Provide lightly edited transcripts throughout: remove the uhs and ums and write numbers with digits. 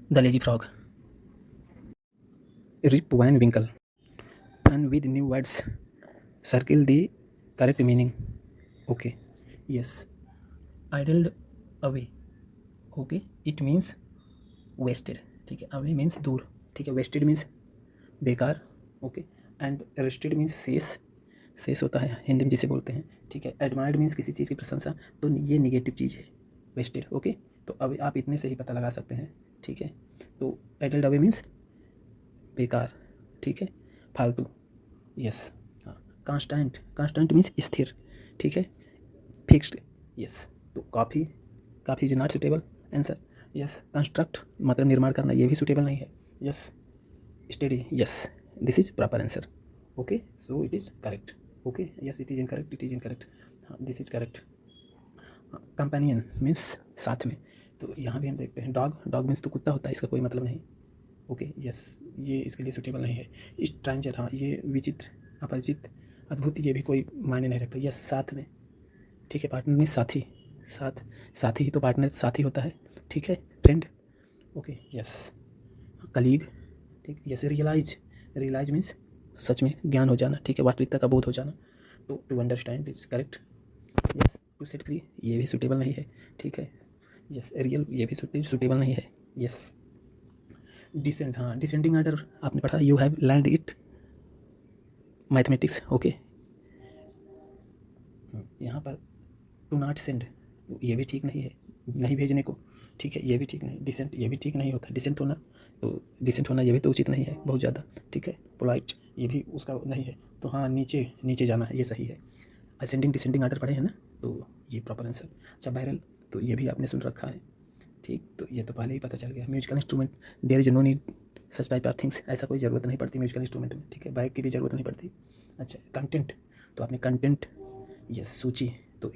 The lazy frog. Rip Van Winkle. And with new words, circle the correct meaning. Okay. Yes. Idled away. Okay, it means wasted, ठीक है। Away means दूर, ठीक है। Wasted means बेकार, okay. And rested means शेष, शेष होता है हिंदी में जिसे बोलते हैं, ठीक है। एडमायर्ड मीन्स किसी चीज़ की प्रशंसा, तो ये निगेटिव चीज़ है वेस्टेड, ओके। तो अब आप इतने से ही पता लगा सकते हैं, ठीक है। तो एडल्ट अवे मीन्स बेकार, ठीक है, फालतू, यस। हाँ, कांस्टेंट, कांस्टेंट मीन्स स्थिर, ठीक है, फिक्स्ड, यस। तो काफ़ी, काफ़ी is not suitable answer, yes. Construct मतलब निर्माण करना, ये भी सुटेबल नहीं है, yes. Study, yes, this is proper answer, okay. So it is correct, okay, yes. It is incorrect, it is incorrect, हाँ, this is correct. Companion means साथ में, तो यहाँ भी हम देखते हैं डॉग, डॉग मीन्स तो कुत्ता होता है, इसका कोई मतलब नहीं, ओके, यस। ये इसके लिए सुटेबल नहीं है। स्ट्रेंजर, हाँ, ये विचित्र, अपरिचित, अद्भुत, ये भी कोई मायने नहीं रखता, यस। साथ में, ठीक है। पार्टनर मीन्स साथी, साथ, साथी ही तो पार्टनर साथी होता है, ठीक है। Friend, okay, yes. कलीग, ठीक, यस। रियलाइज, रियलाइज मीन्स सच में ज्ञान हो जाना, ठीक है, वास्तविकता का बोध हो जाना, तो to understand is correct, yes. To set free, ये भी सुटेबल नहीं है, ठीक है, यस। रियल, ये भी सुटेबल नहीं है, यस। डिसेंट, हाँ, डिसेंडिंग आर्डर आपने पढ़ा, you have learned it mathematics, okay. यहाँ पर टू नॉट सेंड, ये भी ठीक नहीं है, नहीं भेजने को, ठीक है, ये भी ठीक नहीं। डिसेंट, ये भी ठीक नहीं होता, डिसेंट होना, तो डिसेंट होना ये भी तो उचित नहीं है बहुत ज़्यादा, ठीक है। पोलाइट, ये भी उसका नहीं है, तो हाँ, नीचे नीचे जाना है, ये सही है। असेंडिंग डिसेंडिंग आर्डर पढ़े हैं ना, तो ये प्रॉपर आंसर। अच्छा, वायरल, तो ये भी आपने सुन रखा है, ठीक, तो ये तो पहले ही पता चल गया। Musical instrument, there is no need such type of things, ऐसा कोई ज़रूरत नहीं पड़ती म्यूजिकल इंस्ट्रूमेंट में, ठीक है। बैग की भी ज़रूरत नहीं पड़ती। अच्छा, कंटेंट, तो आपने कंटेंट, यस। सूची, तो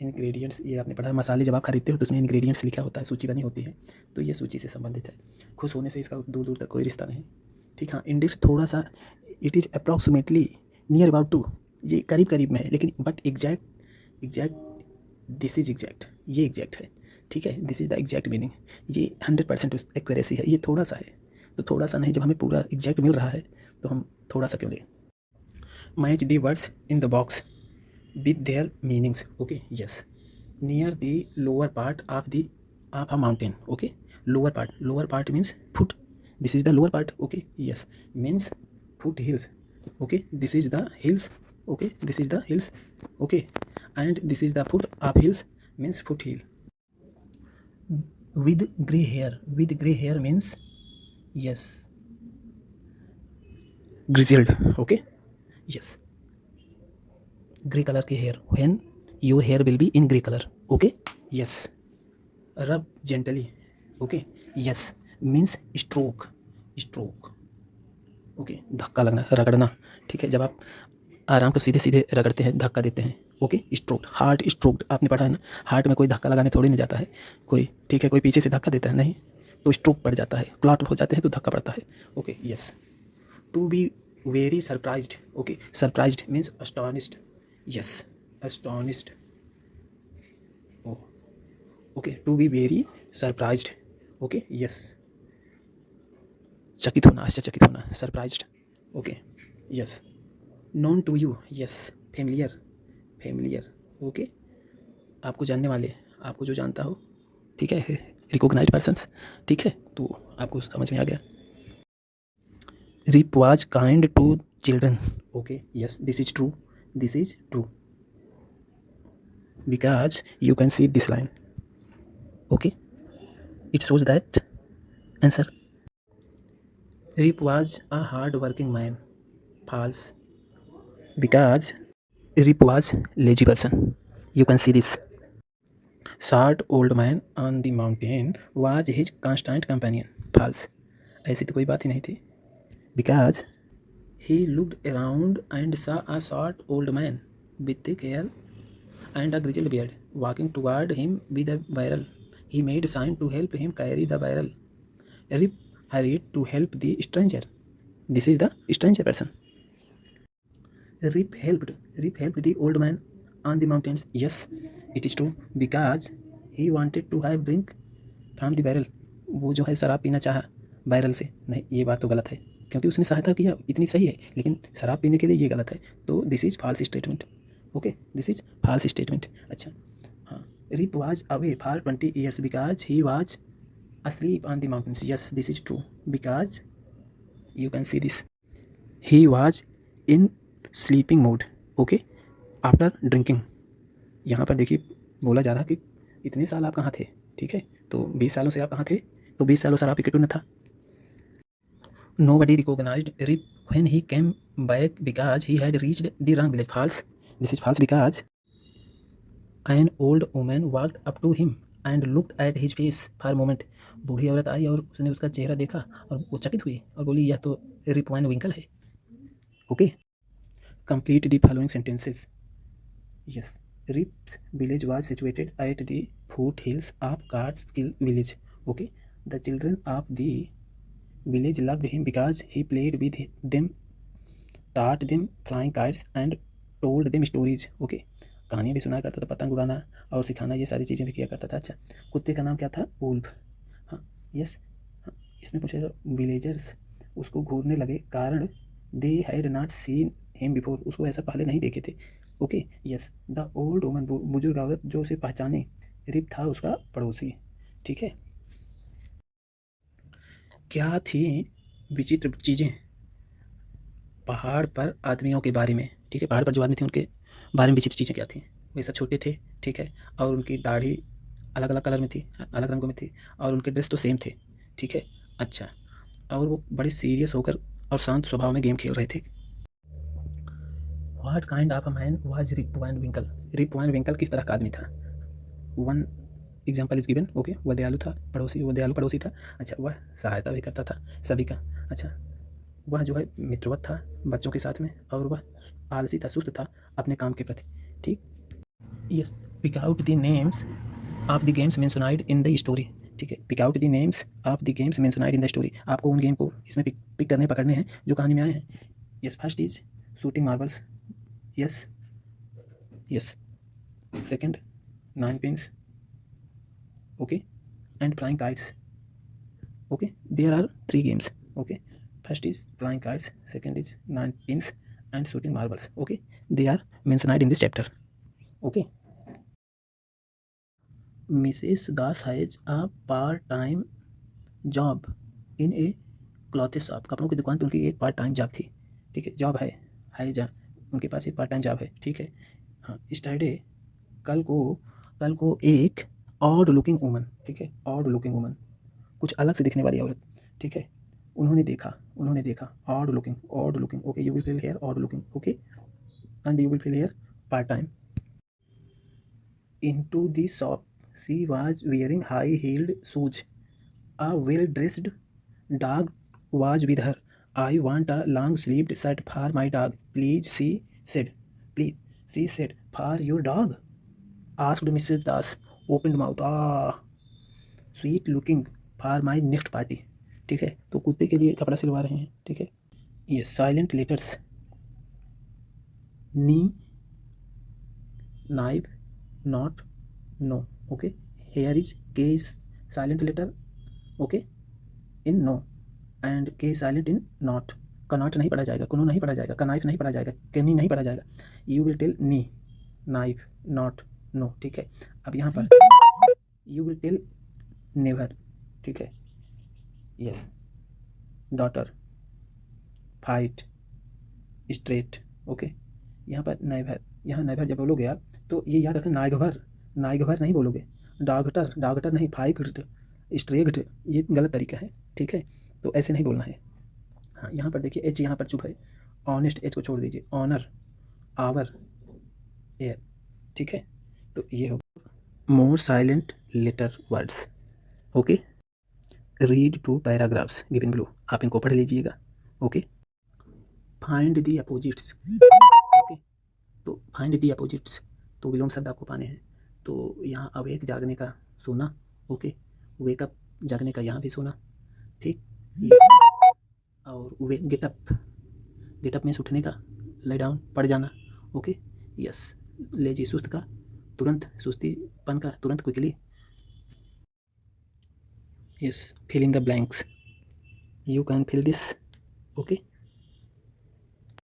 इंग्रेडिएंट्स, ये आपने पढ़ा है, मसाले जब आप खरीदते हो तो उसमें इंग्रेडिएंट्स लिखा होता है, सूची बनी होती है, तो ये सूची से संबंधित है। खुश होने से इसका दूर दूर तक कोई रिश्ता नहीं, ठीक। हाँ, इंडेक्स थोड़ा सा, it is approximately near about two, ये करीब करीब में है, लेकिन but exact, exact, this is exact, ये एग्जैक्ट है, ठीक है। This is the exact meaning, ये 100% एक्यूरेसी है, ये थोड़ा सा है, तो थोड़ा सा नहीं, जब हमें पूरा एग्जैक्ट मिल रहा है तो हम थोड़ा सा क्यों लें। Match the words in the box with their meanings, okay, yes। near the lower part of a mountain, okay। lower part means foot, this is the lower part, okay, yes, means foot hills, okay, this is the hills, okay, this is the hills, okay, and this is the foot of hills means foot hill। with gray hair means, yes, grizzled, okay, yes। Grey colour के hair, when your hair will be in grey colour, okay, yes. Rub gently, okay, yes, means stroke, stroke, okay, धक्का लगना, रगड़ना, ठीक है। जब आप आराम को सीधे सीधे रगड़ते हैं, धक्का देते हैं, ओके। स्ट्रोक्ड, हार्ट स्ट्रोक्ड, आपने पढ़ा है ना, हार्ट में कोई धक्का लगाने थोड़ी नहीं जाता है कोई, ठीक है, कोई पीछे से धक्का देता है नहीं, तो स्ट्रोक पड़ जाता है, क्लॉट हो जाते हैं तो धक्का पड़ता है, okay, yes. To be very surprised, okay, surprised means astonished, yes, astonished, oh, okay. To be very surprised, okay, yes, चकित होना, आश्चर्यचकित होना, surprised, okay, yes. Known to you, yes, familiar, familiar, okay, आपको जानने वाले, आपको जो जानता हो, ठीक है, रिकॉग्नाइज्ड पर्सन्स, ठीक है, तो आपको समझ में आ गया। Rip was kind to children, okay, yes, this is true, this is true, because you can see this line, okay, it shows that answer। Rip was a hard working man, false, because Rip was lazy person, you can see this। Short old man on the mountain was his constant companion, false, ऐसी तो कोई बात ही नहीं थी, because he looked around and saw a short old man with thick hair and a grizzled beard walking toward him with a barrel. He made sign to help him carry the barrel. Rip hurried to help the stranger. This is the stranger person. Rip helped the old man on the mountains. Yes, it is true, because he wanted to have drink from the barrel. वो जो है शराब पीना चाहा barrel से, नहीं ये बात तो गलत है, क्योंकि उसने सहायता किया इतनी सही है, लेकिन शराब पीने के लिए ये गलत है। तो this is false statement. Okay, this is false statement. अच्छा, हाँ, Rip was away for 20 years because he was asleep on the mountains. Yes, this is true because you can see this. He was in sleeping mode. Okay, after drinking. यहाँ पर देखिए बोला जा रहा कि इतने साल आप कहाँ थे, ठीक है, तो 20 सालों से आप कहाँ थे, तो 20 सालों शराब पी के तो न था। Nobody recognized Rip when he came back because he had reached the wrong village. False. This is false because an old woman walked up to him and looked at his face for a moment. बूढ़ी औरत आई और उसने उसका चेहरा देखा और वो चकित हुई और बोली यह तो रिप वैन विंकल है। Okay, complete the following sentences. Yes, Rip's village was situated at the foot hills of Catskill village. Okay, the children of the village loved him because he played with them, taught them flying kites and told them stories. Okay, कहानियाँ भी सुनाया करता था, पतंग उड़ाना और सिखाना, ये सारी चीज़ें भी किया करता था। अच्छा, कुत्ते का नाम क्या था? वुल्फ। हाँ, यस, हाँ, इसमें पूछा विलेजर्स उसको घूरने लगे कारण they had not seen him before, उसको ऐसा पहले नहीं देखे थे। Okay, yes, the old woman, बुजुर्ग औरत जो उसे पहचाने, रिप था उसका पड़ोसी। ठीक है, क्या थी विचित्र चीज़ें पहाड़ पर आदमियों के बारे में? ठीक है, पहाड़ पर जो आदमी थे उनके बारे में विचित्र चीज़ें क्या थी? वे सब छोटे थे, ठीक है, और उनकी दाढ़ी अलग अलग कलर में थी, अलग रंगों में थी, और उनके ड्रेस तो सेम थे, ठीक है। अच्छा, और वो बड़े सीरियस होकर और शांत स्वभाव में गेम खेल रहे थे। What kind of a man was Rip Van Winkle? Rip Van Winkle किस तरह का आदमी था? One example is given. Okay, वह दयालु था, पड़ोसी, वह दयालु पड़ोसी था। अच्छा, वह सहायता भी करता था सभी का। अच्छा, वह जो है मित्रवत था बच्चों के साथ में, और वह आलसी था, सुस्त था अपने काम के प्रति। ठीक, yes, pick out the names of the games mentioned in the story. ठीक है, pick out the names of the games mentioned in the story. आपको उन गेम को इसमें पिक करने पकड़ने हैं जो कहानी में आए हैं। Yes, first is shooting marbles. Yes, yes, second 9 pins. Okay, and flying kites. Okay, there are 3 games. Okay, first is flying kites, second is 9 pins and shooting marbles. Okay, they are mentioned in this chapter. Okay, Mrs. Das has a part-time job in a clothes shop. कपड़ों की दुकान पे उनकी एक part time job थी। ठीक है, job है जा उनके पास एक पार्ट टाइम जॉब है। ठीक है, हाँ, स्टरडे कल को एक ऑड लुकिंग वुमन, ठीक है, ऑड लुकिंग वुमन, कुछ अलग से दिखने वाली औरत, ठीक है, उन्होंने देखा odd looking. Okay, you will fill here odd looking. Okay, and you will fill here part time. Into the shop she was wearing high heeled shoes, a well dressed dog was with her, I want a long sleeved shirt for my dog, please she said for your dog, asked Mrs Das, open mouth, sweet looking for my next party. ठीक है, तो कुत्ते के लिए कपड़ा सिलवा रहे हैं। ठीक है, ये silent letters, knee, knife, knot, know. Okay, here is K is silent letter, okay, in know, and K silent in knot. Knot नहीं पढ़ा जाएगा, कुनो नहीं पढ़ा जाएगा, कनाइफ नहीं पढ़ा जाएगा, कैनी नहीं पढ़ा जाएगा। You will tell knee, knife, knot, know. ठीक है, अब यहाँ पर यू विल टेल नेवर। ठीक है, yes, daughter, fight, straight. Okay, यहाँ पर नाइभर, यहाँ नाइभर जब बोलोगे आप तो ये याद रखना, नाइगभर नहीं बोलोगे, डागटर नहीं, फाइट, स्ट्रेग्ट, ये गलत तरीका है। ठीक है, तो ऐसे नहीं बोलना है। हाँ, यहाँ पर देखिए एच यहाँ पर चुप है, ऑनेस्ट एच को छोड़ दीजिए, ऑनर, आवर, एयर। ठीक है, तो ये हो more silent letter words. Okay, read 2 paragraphs given below, आप इनको पढ़ लीजिएगा। Okay, find the opposites. Okay, तो फाइंड दी अपोजिट्स, तो विलोम शब्द आपको पाने हैं। तो यहाँ अवेक जागने का, सोना। ओके, वेकअप जागने का, यहाँ भी सोना। ठीक, और वे गेटअप में उठने का, ले डाउन पड़ जाना। ओके, यस, लेजी सुस्त का, तुरंत, सुस्तीपन का, तुरंत, quickly. Yes, fill in the blanks. You can fill this. Okay.